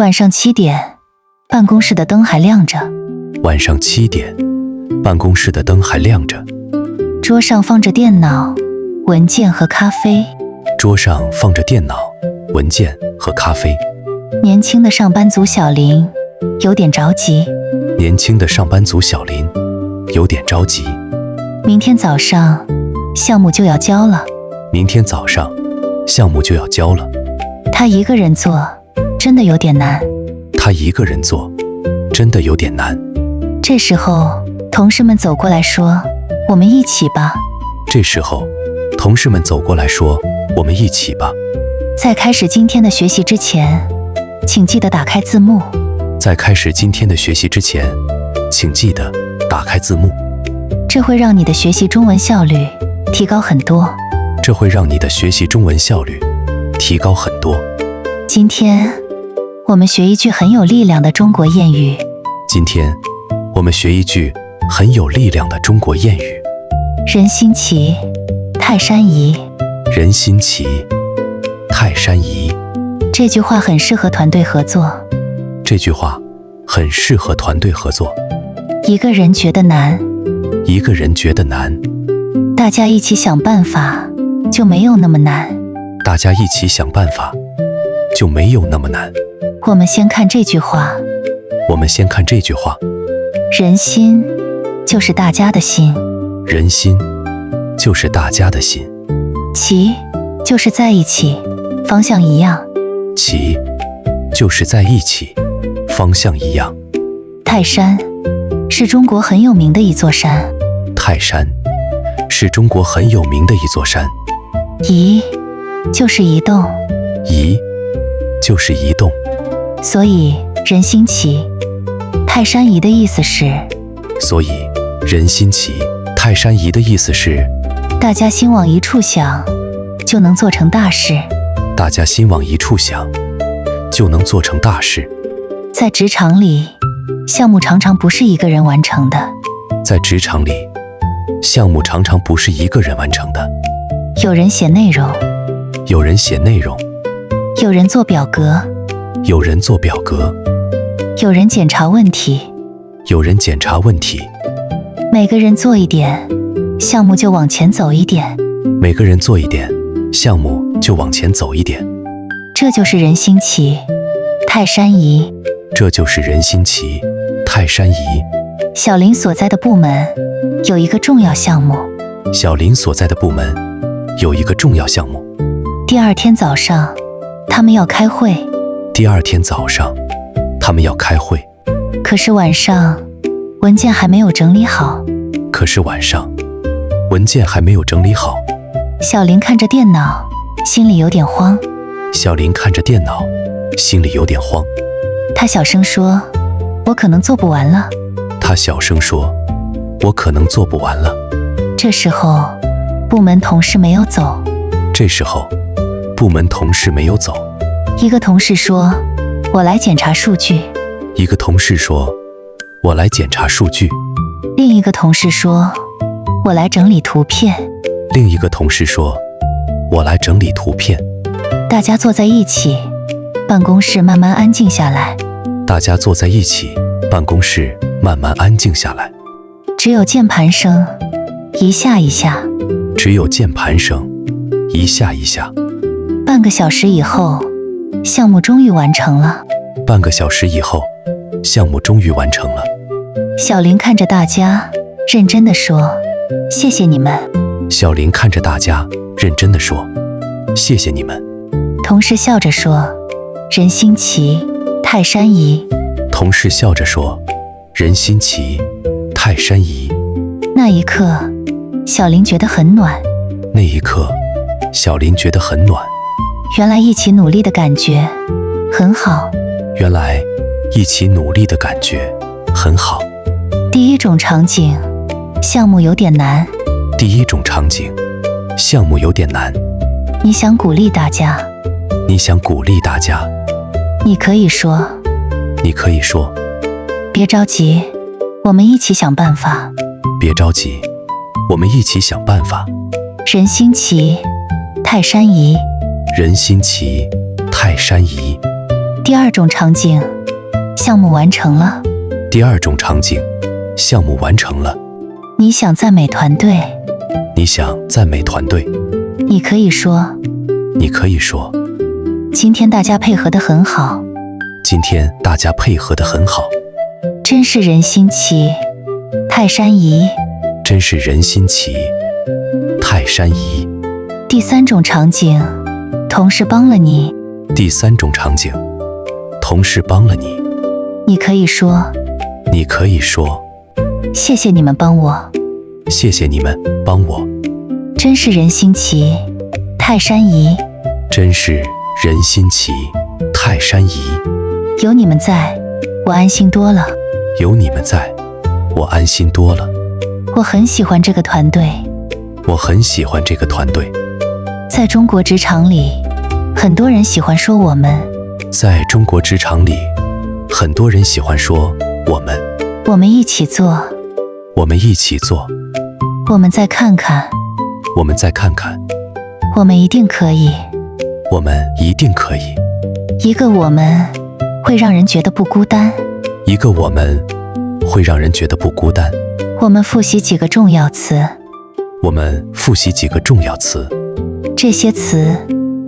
晚上7点，办公室的灯还亮着。晚上7点，办公室的灯还亮着。桌上放着电脑、文件和咖啡。桌上放着电脑、文件和咖啡。年轻的上班族小林有点着急。年轻的上班族小林有点着急。明天早上项目就要交了。明天早上项目就要交了。他一个人做真的有点难。他一个人做真的有点难。这时候同事们走过来说，我们一起吧。这时候同事们走过来说，我们一起吧。在开始今天的学习之前，请记得打开字幕。在开始今天的学习之前，请记得打开字幕。这会让你的学习中文效率提高很多。这会让你的学习中文效率提高很多。今天我们学一句很有力量的中国谚语。今天我们学一句很有力量的中国谚语。人心齐，泰山移。人心齐，泰山移。这句话很适合团队合作。这句话很适合团队合作。一个人觉得难，一个人觉得难，大家一起想办法就没有那么难。大家一起想办法就没有那么难。我们先看这句话。我们先看这句话。人心就是大家的心。人心就是大家的心。齐就是在一起，方向一样。齐就是在一起，方向一样。泰山是中国很有名的一座山。泰山是中国很有名的一座山。移就是移动。移就是移动。所以人心齐，泰山移的意思是，所以人心齐，泰山移的意思是，大家心往一处想，就能做成大事。大家心往一处想，就能做成大事。在职场里，项目常常不是一个人完成的。在职场里，项目常常不是一个人完成的。有人写内容，有人写内容，有人做表格，有人做表格，有人检查问题，有人检查问题。每个人做一点，项目就往前走一点。每个人做一点，项目就往前走一点。这就是人心齐，泰山移。这就是人心齐，泰山移。小林所在的部门有一个重要项目。小林所在的部门有一个重要项目。第二天早上，他们要开会。第二天早上，他们要开会。可是晚上，文件还没有整理好。可是晚上，文件还没有整理好。小林看着电脑，心里有点慌。小林看着电脑，心里有点慌。他小声说：“我可能做不完了。”他小声说：“我可能做不完了。”这时候，部门同事没有走。这时候，部门同事没有走。一个同事说：“我来检查数据。”一个同事说：“我来检查数据。”另一个同事说：“我来整理图片。”另一个同事说：“我来整理图片。”大家坐在一起，办公室慢慢安静下来。大家坐在一起，办公室慢慢安静下来。只有键盘声，一下一下。只有键盘声，一下一下。半个小时以后，项目终于完成了。半个小时以后，项目终于完成了。小林看着大家，认真地说：“谢谢你们。”小林看着大家，认真地说：“谢谢你们。”同事笑着说：“人心齐，泰山移。”同事笑着说：“人心齐，泰山移。”那一刻，小林觉得很暖。那一刻，小林觉得很暖。原来一起努力的感觉很好。原来一起努力的感觉很好。第一种场景，项目有点难。第一种场景，项目有点难。你想鼓励大家。你想鼓励大家。你可以说。你可以说。别着急，我们一起想办法。别着急，我们一起想办法。人心齐，泰山移。人心齐，泰山移。第二种场景，项目完成了。第二种场景，项目完成了。你想赞美团队，你想赞美团队，你可以说，你可以说，今天大家配合得很好，今天大家配合得很好，真是人心齐，泰山移。真是人心齐，泰山移。第三种场景，同事帮了你，第三种场景，同事帮了你，你可以说，你可以说，谢谢你们帮我，谢谢你们帮我，真是人心齐，泰山移。真是人心齐，泰山移。有你们在，我安心多了。有你们在，我安心多了。我很喜欢这个团队。我很喜欢这个团队。在中国职场里，很多人喜欢说我们。在中国职场里，很多人喜欢说我们。我们一起做，我们一起做，我们再看看，我们再看看，我们一定可以。我们一定可以。一个我们会让人觉得不孤单。一个我们会让人觉得不孤单。我们复习几个重要词，我们复习几个重要词，这些词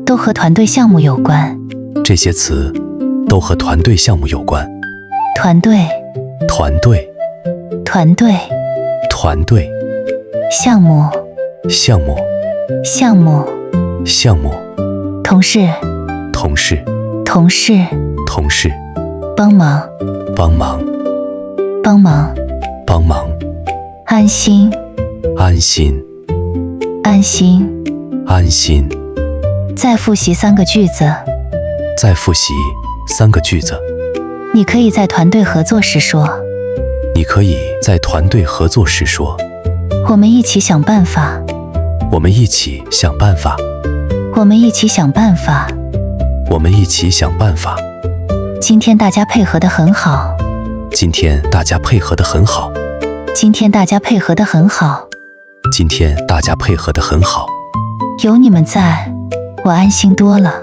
都和团队项目有关。这些词都和团队项目有关。团队，团队，团队，团队，项目，项目，项目，项目，同事，同事，同事，同事，帮忙，帮忙，帮忙，帮忙，安心，安心，安心。安心。再复习3个句子。再复习3个句子。你可以在团队合作时说，你可以在团队合作时说，我们一起想办法，我们一起想办法，我们一起想办法。我们一起想办法。今天大家配合得很好，今天大家配合得很好，今天大家配合得很好。今天大家配合得很好。有你们在，我安心多了。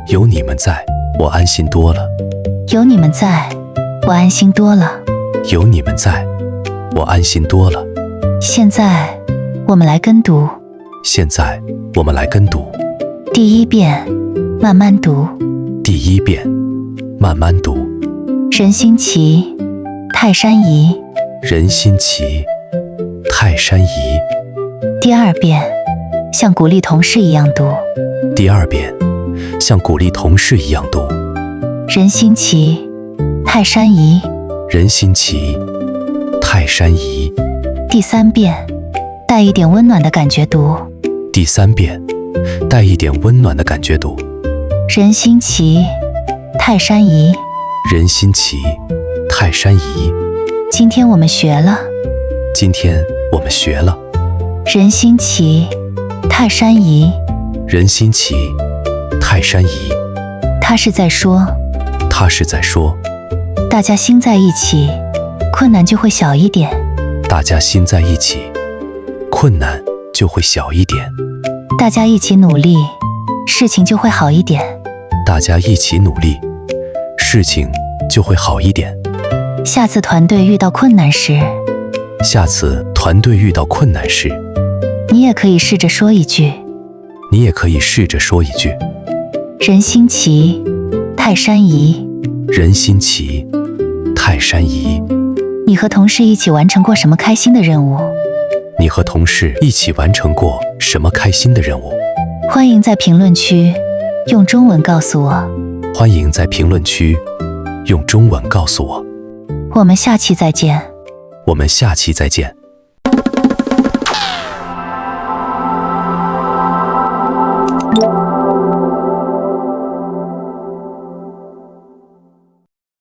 有你们在，我安心多了。有你们在，我安心多了。有你们在，我安心多了。现在我们来跟读。现在我们来跟读。第1遍，慢慢读。第1遍，慢慢读。人心齐，泰山移。人心齐，泰山移。第2遍，像鼓励同事一样读。第2遍，像鼓励同事一样读。人心齐，泰山移。人心齐，泰山移。第3遍，带一点温暖的感觉读。第3遍，带一点温暖的感觉读。人心齐，泰山移。人心齐，泰山移。今天我们学了。今天我们学了。人心齐，泰山移。人心齐，泰山移。他是在说，他是在说，大家心在一起，困难就会小一点。大家心在一起，困难就会小一点。大家一起努力，事情就会好一点。大家一起努力，事情就会好一点。下次团队遇到困难时，下次团队遇到困难时，你也可以试着说一句，你也可以试着说一句，人心齐，泰山移。人心齐，泰山移。你和同事一起完成过什么开心的任务？你和同事一起完成过什么开心的任务？欢迎在评论区用中文告诉我。欢迎在评论区用中文告诉我。我们下期再见。我们下期再见。